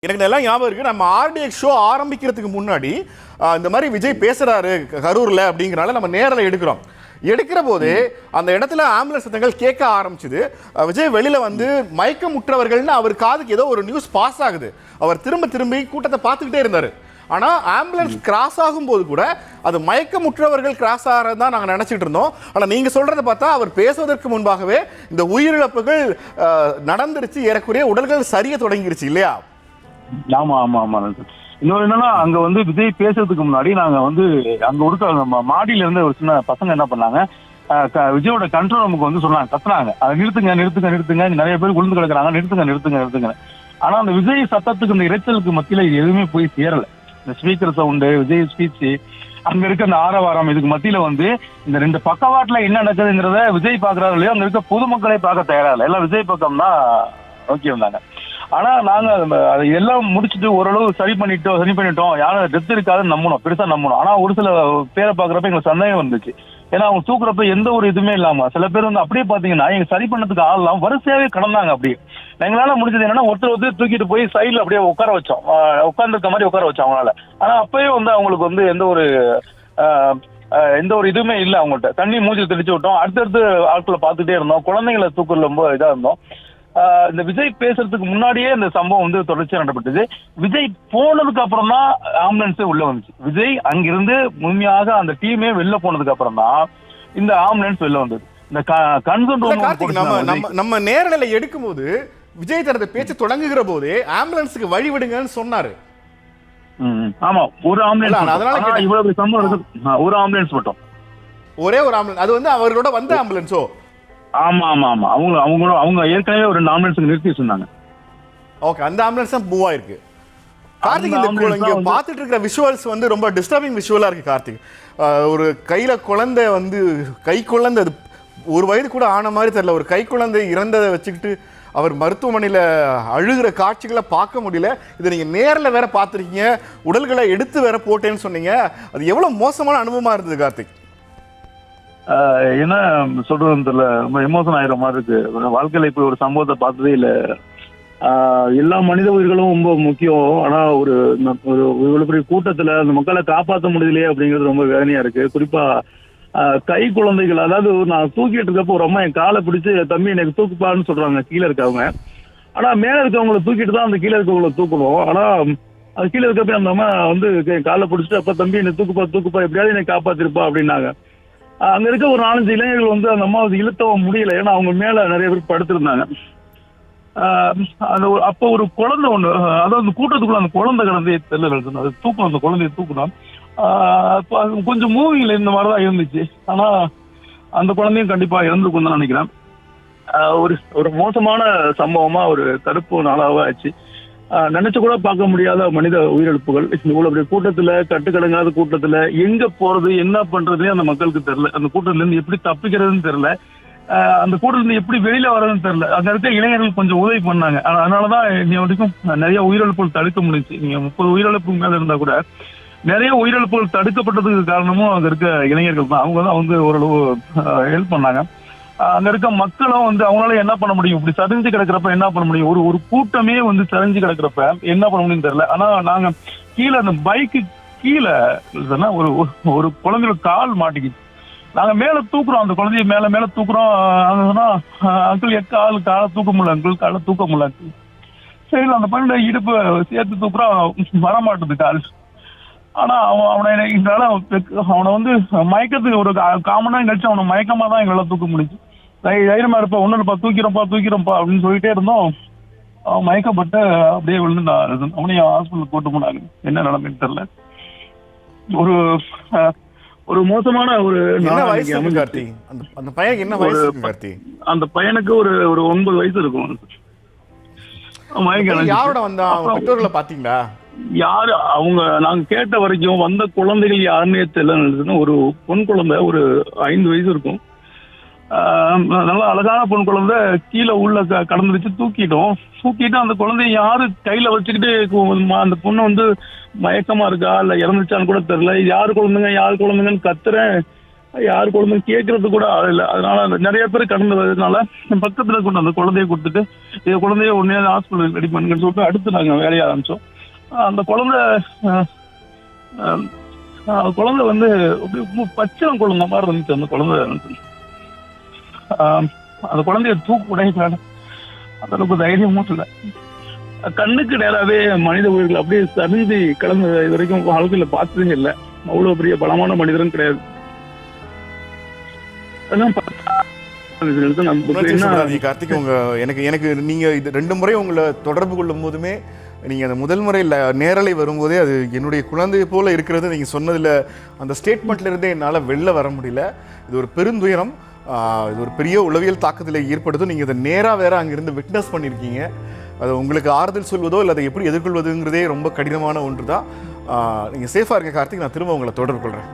எனக்கு எல்லாம் ஞாபகம் இருக்கு. நம்ம ஆர்டிஎக்ஸ் ஷோ ஆரம்பிக்கிறதுக்கு முன்னாடி இந்த மாதிரி விஜய் பேசுறாரு கரூர்ல அப்படிங்கறனால நம்ம நேரல எடுக்கிறோம். எடுக்கிற போது அந்த இடத்துல ஆம்புலன்ஸ் சத்தங்கள் கேட்க ஆரம்பிச்சது. விஜய் வெளியில வந்து மயக்கமுற்றவர்கள்னு அவர் காதுக்கு ஏதோ ஒரு நியூஸ் பாஸ் ஆகுது. அவர் திரும்பி கூட்டத்தை பார்த்துக்கிட்டே இருந்தாரு. ஆனா ஆம்புலன்ஸ் கிராஸ் ஆகும்போது கூட அது மயக்கமுற்றவர்கள் கிராஸ் ஆகிறதான் நாங்கள் நினைச்சிட்டு இருந்தோம். ஆனா நீங்க சொல்றதை பார்த்தா அவர் பேசுவதற்கு முன்பாகவே இந்த உயிரிழப்புகள் நடந்துருச்சு, ஏறக்குறைய உடல்கள் சரிய தொடங்கிருச்சு இல்லையா? ஆமா ஆமா ஆமா. இன்னொரு என்னன்னா, அங்க வந்து விஜய் பேசுறதுக்கு முன்னாடி நாங்க வந்து அங்க இருக்க மாடியில இருந்து ஒரு சின்ன பசங்க என்ன பண்ணாங்க, விஜயோட கண்ட்ரோல் ரூமுக்கு வந்து சொன்னாங்க, கத்துனாங்க, அதை நிறுத்துங்க நிறுத்துங்க நிறுத்துங்க, நிறைய பேர் விழுந்து கிடக்குறாங்க, நிறுத்துங்க நிறுத்துங்க நிறுத்துங்க. ஆனா அந்த விஜய் சத்தத்துக்கு, இந்த இறைச்சலுக்கு மத்தியில எதுவுமே போய் சேரல. இந்த ஸ்பீக்கர் சவுண்டு, விஜய் ஸ்பீச், அங்க இருக்க அந்த ஆரவாரம், இதுக்கு மத்தியில வந்து இந்த ரெண்டு பக்கவாட்டுல என்ன நடக்குதுங்கிறத விஜய் பாக்குறாரு இல்லையோ, அங்க இருக்க பொதுமக்களை பார்க்க தயாரா இல்லை. எல்லாம் விஜய் பக்கம் தான் நோக்கி வந்தாங்க. ஆனா நாங்க எல்லாம் முடிச்சுட்டு ஓரளவு சரி பண்ணிட்டோம், யாரும் டெத் இருக்காதுன்னு நம்பணும், பெருசா நம்பணும். ஆனா ஒரு சில பேரை பாக்குறப்ப எங்களுக்கு சந்தேகம் வந்துச்சு. ஏன்னா அவங்க தூக்குறப்ப எந்த ஒரு இதுவுமே இல்லாம சில பேர் வந்து அப்படியே பாத்தீங்கன்னா எங்க சரி பண்ணதுக்கு ஆள் இல்லாம வரிசையாவே கடந்தாங்க. அப்படியே எங்களால முடிஞ்சது என்னன்னா, ஒருத்தர் தூக்கிட்டு போய் சைட்ல அப்படியே உட்கார வச்சோம், உட்கார்ந்துருக்க மாதிரி உட்கார வச்சோம் அவங்களால. ஆனா அப்பயே வந்து அவங்களுக்கு வந்து எந்த ஒரு இதுவுமே இல்லை. அவங்கள்ட்ட தண்ணி மூஞ்சி தெளிச்சு விட்டோம். அடுத்தடுத்து ஆட்களை பார்த்துட்டே இருந்தோம். குழந்தைங்களை தூக்குறதுல ரொம்ப இதா இருந்தோம். இந்த விஜய் பேசுறதுக்கு முன்னாடியே இந்த சம்பவம் வந்து தொடர்ச்சியா நடப்பட்டது. விஜய் போனதுக்கு அப்புறம் தான் ஆம்புலன்ஸே உள்ள வந்துச்சு. விஜய் அங்கிருந்து முழுமையாக அந்த டீமே வெளில போனதுக்கு அப்புறம் தான் இந்த ஆம்புலன்ஸ் வெளில வந்தது. இந்த கன்சர்ன் நம்ம நேரலை எடுக்கும் போது விஜய் தனது பேச்சு தொடங்குகிற போது ஆம்புலன்ஸுக்கு வழி விடுங்கன்னு சொன்னாரு. ஆமா, ஒரு ஆம்புலன்ஸ். அதனால இவ்வளவு சம்பவம், ஒரு ஆம்புலன்ஸ் மட்டும், ஒரே ஒரு ஆம்புலன்ஸ். அது வந்து அவர்களோட வந்த ஆம்புலன்ஸோ? ஆமா ஆமா ஆமா. அவங்க ஏற்கனவே ஒரு ஆம்புலன்ஸ் நிறுத்தி சொன்னாங்க. ஓகே, அந்த ஆம்புலன்ஸ் தான் மூவ் ஆயிருக்கு. கார்த்திக், இங்க பார்த்துட்டு இருக்கிற விஷுவல்ஸ் வந்து ரொம்ப டிஸ்டர்பிங் விஷுவலா இருக்கு கார்த்திக். ஒரு கையில குழந்தை வந்து, கை குழந்தை, அது ஒரு வயது கூட ஆன மாதிரி தெரியல, ஒரு கை குழந்தை இறந்ததை வச்சுக்கிட்டு அவர் மருத்துவமனையில அழுகிற காட்சிகளை பார்க்க முடியல. இதை நீங்க நேரில் வேற பார்த்துருக்கீங்க, உடல்களை எடுத்து வேற போட்டேன்னு சொன்னீங்க. அது எவ்வளவு மோசமான அனுபவமா இருந்தது கார்த்திக்? என்ன சொல்றதுன்னு தெரியல, ரொம்ப எமோஷன் ஆயிர மாதிரி இருக்கு. வாழ்க்கையில இப்ப ஒரு சம்பவத்தை பார்த்ததே இல்லை. எல்லா மனித உயிர்களும் ரொம்ப முக்கியம். ஆனா ஒரு இவ்வளவு பெரிய கூட்டத்துல அந்த மக்களை காப்பாற்ற முடியலையே அப்படிங்கிறது ரொம்ப வேதனையா இருக்கு. குறிப்பா கை குழந்தைகள், அதாவது நான் தூக்கிட்டு இருக்கப்போ ஒரு அம்மா என் காலை பிடிச்சு, தம்பி எனக்கு தூக்குப்பான்னு சொல்றாங்க கீழே இருக்கவங்க. ஆனா மேல இருக்கவங்களை தூக்கிட்டு தான் அந்த கீழே இருக்கவங்களை தூக்கணும். ஆனா அது கீழே இருக்கப்ப அந்த அம்மா வந்து காலை பிடிச்சிட்டு, அப்ப தம்பி என்னை தூக்குப்பா எப்படியாவது என்னை காப்பாத்திருப்பா அப்படின்னாங்க. அங்க இருக்க ஒரு 4-5 இளைஞர்கள் வந்து அந்த அம்மாவை இழுத்தவும் முடியல, ஏன்னா அவங்க மேல நிறைய பேர் படுத்திருந்தாங்க. அப்ப ஒரு குழந்தை ஒண்ணு, அதாவது அந்த கூட்டத்துக்குள்ள அந்த குழந்தை கிடந்தே தெரியல, அது தூக்கணும், அந்த குழந்தைய தூக்கணும். கொஞ்சம் மூவிங்ல இந்த மாதிரிதான் இருந்துச்சு. ஆனா அந்த குழந்தையும் கண்டிப்பா இறந்துருக்கும் தான் நினைக்கிறேன். ஒரு மோசமான சம்பவமா ஒரு கருப்பு நாளாவே ஆச்சு. நினைச்சு கூட பார்க்க முடியாத மனித உயிரிழப்புகள். இவ்வளவு பெரிய கூட்டத்துல, கட்டுக்கடங்காத கூட்டத்துல எங்க போறது, என்ன பண்றதுன்னே அந்த மக்களுக்கு தெரியல. அந்த கூட்டத்துல இருந்து எப்படி தப்பிக்கிறதுன்னு தெரியல, அந்த கூட்டத்துல இருந்து எப்படி வெளியில வர்றதுன்னு தெரியல. அங்க இருக்க இளைஞர்கள் கொஞ்சம் உதவி பண்ணாங்க. அதனாலதான் இன்னைய வரைக்கும் நிறைய உயிரிழப்புகள் தடுக்க முடிஞ்சு. நீங்க 30 உயிரிழப்பு மேல இருந்தா கூட நிறைய உயிரிழப்புகள் தடுக்கப்பட்டதுக்கு காரணமும் அங்க இருக்க இளைஞர்கள் தான். அவங்க தான் வந்து ஓரளவு ஹெல்ப் பண்ணாங்க. அங்க இருக்க மக்களும் வந்து அவங்களால என்ன பண்ண முடியும், இப்படி சரிஞ்சு கிடக்கிறப்ப என்ன பண்ண முடியும், ஒரு கூட்டமே வந்து சரிஞ்சு கிடக்கிறப்ப என்ன பண்ண முடியும்னு தெரியல. ஆனா நாங்க கீழே அந்த பைக்கு கீழே ஒரு குழந்தையோட கால் மாட்டிக்கிச்சு. நாங்க மேல தூக்குறோம், அந்த குழந்தைய மேல தூக்குறோம். அங்கிள் காலை தூக்க முடியல, அங்கிள் காலை தூக்க முடியல அங்கிள். சரி, அந்த பையனோட இடுப்பு சேர்த்து தூக்குறோம், வரமாட்டுது கால். ஆனா அவனை வந்து மயக்கத்துக்கு ஒரு 1/4 மணி நேரம் கழிச்சு அவனை மயக்கமா தான் எங்களால தூக்க முடிஞ்சு. தைரியமா இருப்பா, ஒண்ணுப்பா, தூக்கிறப்பா அப்படின்னு சொல்லிட்டே இருந்தோம். அவன் மயக்கப்பட்டு அப்படியே விழுந்து அவனையும் ஹாஸ்பிட்டலுக்கு கூட்டு போனாங்க. என்ன நிலைமைன்னு தெரியல. ஒரு மோசமான அந்த பையனுக்கு என்ன வயசு? அந்த பையனுக்கு ஒரு 9 வயசு இருக்கும். யாரோட வந்தா பெற்றோர்களை பாத்தீங்களா? யாரு அவங்க? நாங்க கேட்ட வரைக்கும் வந்த குழந்தைகள் யாருன்னே தெரியல. ஒரு பொன் குழந்தை, ஒரு 5 வயசு இருக்கும். நல்லா அழகான பொன் குழந்தை கீழே உள்ள கடந்துருச்சு. தூக்கிட்டு அந்த குழந்தைய யாரு கையில வச்சுக்கிட்டு, அந்த பொண்ணு வந்து மயக்கமா இருக்கா இல்ல இறந்துச்சான்னு கூட தெரியல. யாரு குழந்தைங்கன்னு கத்துறேன். யார் குழந்தை கேட்கறது கூட ஆள் இல்லை. அதனால நிறைய பேர் கடந்து வர்றதுனால பக்கத்துல கொண்டு அந்த குழந்தைய கொடுத்துட்டு இந்த குழந்தைய உடனே ஹாஸ்பிட்டல் ரெடி பண்ணுங்கன்னு சொல்லிட்டு அடுத்து நாங்கள் வேலையை ஆரம்பிச்சோம். அந்த குழந்தை வந்து பச்சை குழந்தை மாதிரி இருந்துச்சு. அந்த குழந்தை அந்த குழந்தைய தூக்கு உடையல அந்த அளவுக்கு தைரியமும் இல்லை. கண்ணுக்கு நேராவே மனித உயிர்கள் அப்படியே சரிஞ்சு கலந்து இது வரைக்கும் வாழ்க்கையில பார்த்ததே இல்லை. அவ்வளவு பெரிய பலமான மனிதரும் கிடையாது. கார்த்திக், எனக்கு நீங்க இது 2 முறை உங்களை தொடர்பு கொள்ளும் போதுமே நீங்க அந்த முதல் முறை நேரலை வரும்போதே அது என்னுடைய குழந்தை போல இருக்கிறது நீங்க சொன்னதுல அந்த ஸ்டேட்மெண்ட்ல இருந்தே என்னால் வெளில வர முடியல. இது ஒரு பெருந்துயரம், இது ஒரு பெரிய உளவியல் தாக்கத்தில் ஏற்படுத்தும். நீங்கள் இதை நேராக வேற அங்கிருந்து விட்னஸ் பண்ணியிருக்கீங்க. அது உங்களுக்கு ஆறுதல் சொல்வதோ இல்லை அதை எப்படி எதிர்கொள்வதுங்கிறதே ரொம்ப கடினமான ஒன்று தான். நீங்கள் சேஃபாக இருக்க கார்த்திக், நான் திரும்ப உங்களை தொடர்பு கொள்கிறேன்.